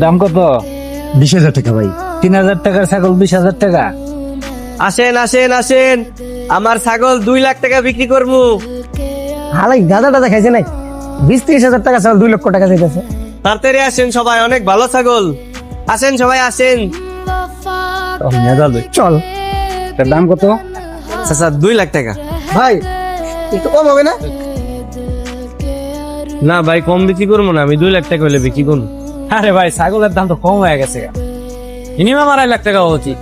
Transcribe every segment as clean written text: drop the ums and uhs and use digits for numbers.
দাম কত? 20,000 টাকা ভাই। 3,000 টাকার ছাগল 20,000 টাকা? আসেন আসেন আসেন, আমার ছাগল 2 লাখ টাকা বিক্রি করবো। হালাই গাদা টাদা খাইছে নাই, 20-30,000 টাকা ছাগল 2 লক্ষ টাকা চাইতেছে। তাড়াতাড়ি আসেন সবাই, অনেক ভালো ছাগল। আসেন সবাই আসেন। চল তার দাম কত? চাচা 2 লাখ টাকা। ভাই, একটু কম হবে না? না ভাই, কম বিক্রি করবো না, আমি 2 লাখ টাকা হলে বিক্রি করবো। আরে ভাই, ছাগলের দাম তো কম হয়ে গেছে, মিনিমাম 2.5 লাখ টাকা উচিত।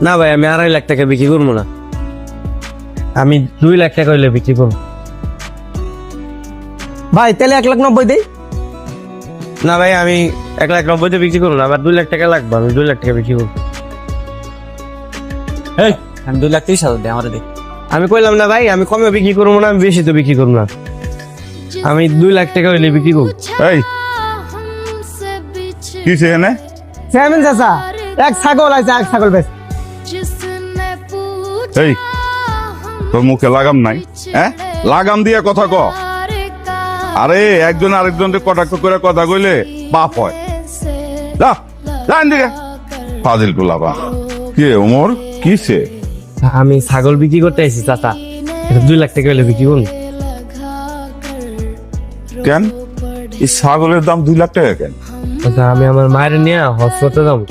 না ভাই, আমি 2.5 লাখ টাকা বিক্রি করবো না, আমি 2 লাখ টাকা হলে বিক্রি করবো। ভাই তাহলে 1,90,000 দেই। না ভাই, আমি 1,90,000 বিক্রি করবো না, আমার 2 লাখ টাকা লাগবে, আমি 2 লাখ টাকা বিক্রি করবো। এই, আমি 2,30,000 দিই, আমার দিই। আমি কইলাম না ভাই, আমি কমে বিক্রি করবো না, আমি বেশি তো বিক্রি করবো না, আমি 2 লাখ টাকা হলে বিক্রি করবো। এই কি সেখানে? চেয়ারম্যান চাচা, এক ছাগল আছে, এক ছাগল বেশ। এই তোর মুখে লাগাম নাই? হ্যাঁ, লাগাম দিয়ে কথা ক। আরে একজন আরেকজনকে কটাক্ষ করে কথা কইলে বাপ হয়। যা যান দিকে ফাজিল গুলাবা। কি ওমর, কিসে? আমি ছাগল বিক্রি করতে আইছি চাচা, 2 লাখ টাকা হলে বিক্রি করবো। কেন এই ছাগলের দাম 2 লাখ টাকা কেন? চাচা, আমি আমার মায়ের নিয়ে হজ করতে যাবো,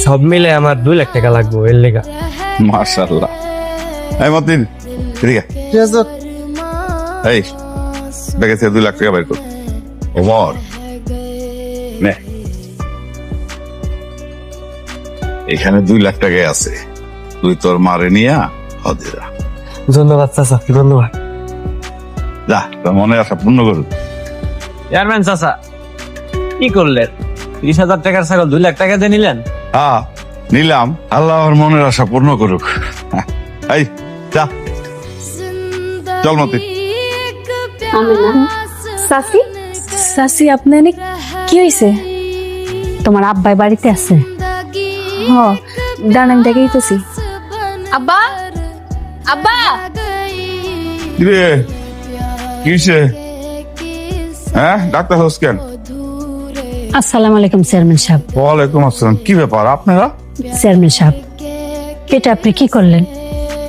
সব মিলে আমার 2 লাখ টাকা লাগবে এর লেগা। মাশাআল্লাহ। এই মতিন ঠিক আছে, এই দেখে 2 লাখ টাকা বের কর। ওমর নে, এখানে 2 লাখ টাকাই আছে, তুই তোর মারে নিয়া হজে যা। ধন্যবাদ চাচা, ধন্যবাদ। যা, তোর মনে আশা পূর্ণ করুন। চেয়ারম্যান চাচা, কি করলেন? 30,000 টাকার ছাগল 2 লাখ টাকা দিয়ে নিলেন? হ্যাঁ নিলাম, আল্লাহ আমার মনের আশা পূর্ণ করুক। এই যা, চল মতি। সাসি, সাসি আপনি কি হয়েছে? তোমার আব্বাই বাড়িতে আছে? হ, দাঁড়ান আমি দেখেইতেছি। আব্বা, আব্বা, কিরে কিসে? হ্যাঁ, ডাক্তার হোস কেন? আসসালামু আলাইকুম চেয়ারম্যান সাহেব। ওয়ালাইকুম আসসালাম। কি ব্যাপার আপনারা? চেয়ারম্যান সাহেব, এটা আপনি কি করলেন?